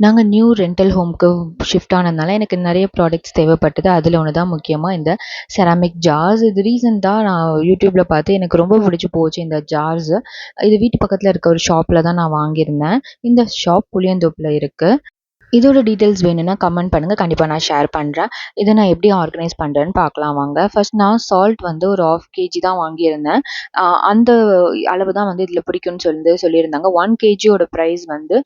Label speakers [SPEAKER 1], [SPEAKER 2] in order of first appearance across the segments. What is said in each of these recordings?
[SPEAKER 1] நாங்கள் new rental ஹோம்க்கு shift ஆனதுனால எனக்கு நிறைய ப்ராடக்ட்ஸ் தேவைப்பட்டது. அதில் ஒன்று தான் முக்கியமாக இந்த செராமிக் ஜார்ஸ். இது ரீசெண்டாக நான் யூடியூப்பில் பார்த்து எனக்கு ரொம்ப பிடிச்சி போச்சு இந்த ஜார்ஸு. இது வீட்டு பக்கத்தில் இருக்க ஒரு ஷாப்பில் தான் நான் வாங்கியிருந்தேன். இந்த ஷாப் புளியந்தோப்பில் இருக்குது. இதோட டீட்டெயில்ஸ் வேணும்னா கமெண்ட் பண்ணுங்கள், கண்டிப்பாக நான் ஷேர் பண்ணுறேன். இதை நான் எப்படி ஆர்கனைஸ் பண்ணுறேன்னு பார்க்கலாம் வாங்க. ஃபர்ஸ்ட் நான் சால்ட் வந்து ஒரு 1/2 kg தான் வாங்கியிருந்தேன். அந்த அளவு தான் வந்து இதில் பிடிக்கும்னு சொல்லியிருந்தாங்க. 1 kgயோட ப்ரைஸ் வந்து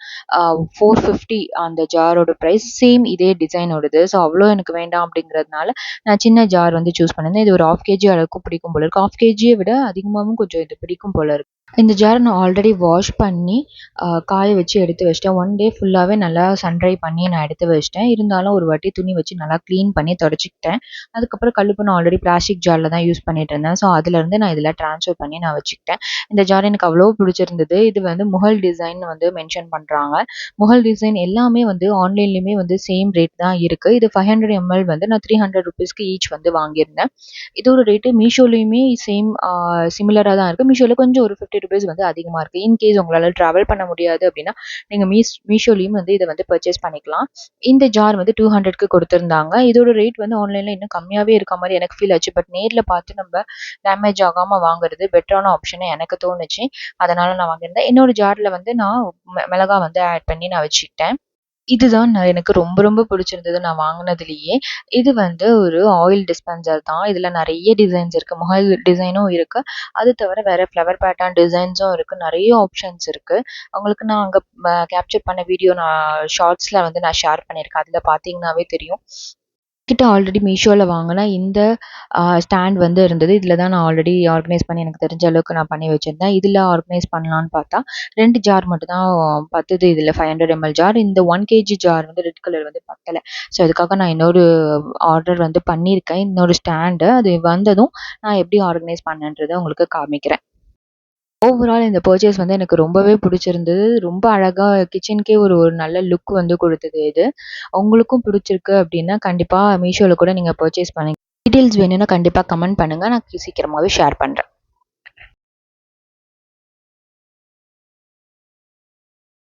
[SPEAKER 1] 450. அந்த ஜாரோட ப்ரைஸ் சேம் இதே டிசைனோடது. ஸோ அவ்வளோ எனக்கு வேண்டாம் அப்படிங்கிறதுனால நான் சின்ன ஜார் வந்து சூஸ் பண்ணியிருந்தேன். இது ஒரு 1/2 kg அளவுக்கு பிடிக்கும் போல இருக்குது. 1/2 kgயை விட அதிகமாகவும் கொஞ்சம் இது பிடிக்கும் போல இருக்குது. இந்த ஜாரை நான் ஆல்ரெடி வாஷ் பண்ணி காய வச்சு எடுத்து வச்சிட்டேன். 1 டே ஃபுல்லாகவே நல்லா சன்ட்ரை பண்ணி நான் எடுத்து வச்சிட்டேன். இருந்தாலும் ஒரு வாட்டி துணி வச்சு நல்லா க்ளீன் பண்ணி தொடச்சிக்கிட்டேன். அதுக்கப்புறம் கல்லுப்பு நான் ஆல்ரெடி பிளாஸ்டிக் ஜாரில் தான் யூஸ் பண்ணிட்டு இருந்தேன். ஸோ அதுலேருந்து நான் இதில் ட்ரான்ஸ்ஃபர் பண்ணி நான் வச்சுக்கிட்டேன். இந்த ஜார் எனக்கு அவ்வளோ பிடிச்சிருந்தது. இது வந்து முகல் டிசைன் வந்து மென்ஷன் பண்ணுறாங்க. முகல் டிசைன் எல்லாமே வந்து ஆன்லைன்லேயுமே வந்து சேம் ரேட் தான் இருக்குது. இது 500 ml வந்து நான் 300 rupeesக்கு ஈச் வந்து வாங்கியிருந்தேன். இதோட ரேட்டு மீஷோலையுமே சேம் சிமிலராக தான் இருக்குது. மீஷோவில் கொஞ்சம் ஒரு 50 rupees வந்து அதிகமாக இருக்குது. இன்கேஸ் உங்களால் ட்ராவல் பண்ண முடியாது அப்படின்னா நீங்கள் மீஷோலையும் வந்து இதை வந்து பர்ச்சேஸ் பண்ணிக்கலாம். இந்த ஜார் வந்து 200க்கு கொடுத்துருந்தாங்க. இதோட ரேட் வந்து ஆன்லைனில் இன்னும் கம்மியாகவே இருக்க மாதிரி எனக்கு ஃபீல் ஆச்சு. பட் நேரில் பார்த்து நம்ம டேமேஜ் ஆகாமல் வாங்குறது பெட்டரான ஆப்ஷனை எனக்கு தோணுச்சு. அதனால் நான் வாங்கியிருந்தேன். இன்னொரு ஜாரில் வந்து நான் மிளகா வந்து ஆட் பண்ணி நான் வச்சுக்கிட்டேன். இதுதான் எனக்கு ரொம்ப ரொம்ப பிடிச்சிருந்தது நான் வாங்கினதுலேயே. இது வந்து ஒரு ஆயில் டிஸ்பென்சர் தான். இதில் நிறைய டிசைன்ஸ் இருக்குது. முகல் டிசைனும் இருக்குது. அது தவிர வேறு ஃப்ளவர் பேட்டர்ன் டிசைன்ஸும் இருக்குது. நிறைய ஆப்ஷன்ஸ் இருக்குது. உங்களுக்கு நான் அங்கே கேப்சர் பண்ண வீடியோ நான் ஷார்ட்ஸில் வந்து நான் ஷேர் பண்ணியிருக்கேன். அதில் பார்த்தீங்கன்னாவே தெரியும். கிட்ட ஆல்ரெடி மீஷோவில் வாங்கினா இந்த ஸ்டாண்ட் வந்து இருந்தது. இதில் தான் நான் ஆல்ரெடி ஆர்கனைஸ் பண்ணி எனக்கு தெரிஞ்ச அளவுக்கு நான் பண்ணி வச்சுருந்தேன். இதில் ஆர்கனைஸ் பண்ணலான்னு பார்த்தா 2 ஜார் மட்டும் தான் பத்துது. இதில் 500 ml ஜார். இந்த 1 kg ஜார் வந்து ரெட் கலர் வந்து பத்தலை. ஸோ அதுக்காக நான் இன்னொரு ஆர்டர் வந்து பண்ணியிருக்கேன். இன்னொரு ஸ்டாண்டு. அது வந்ததும் நான் எப்படி ஆர்கனைஸ் பண்ணேன்றதை உங்களுக்கு காமிக்கிறேன். ஓவரால் இந்த பர்ச்சேஸ் வந்து எனக்கு ரொம்பவே பிடிச்சிருந்தது. ரொம்ப அழகாக கிச்சனுக்கே ஒரு ஒரு நல்ல லுக் வந்து கொடுத்தது இது. உங்களுக்கும் பிடிச்சிருக்கு அப்படின்னா கண்டிப்பாக மீஷோவில் கூட நீங்கள் பர்ச்சேஸ் பண்ணுங்க. டீட்டெயில்ஸ் வேணும்னா கண்டிப்பாக கமெண்ட் பண்ணுங்கள். நான் சீக்கிரமாகவே ஷேர் பண்ணுறேன்.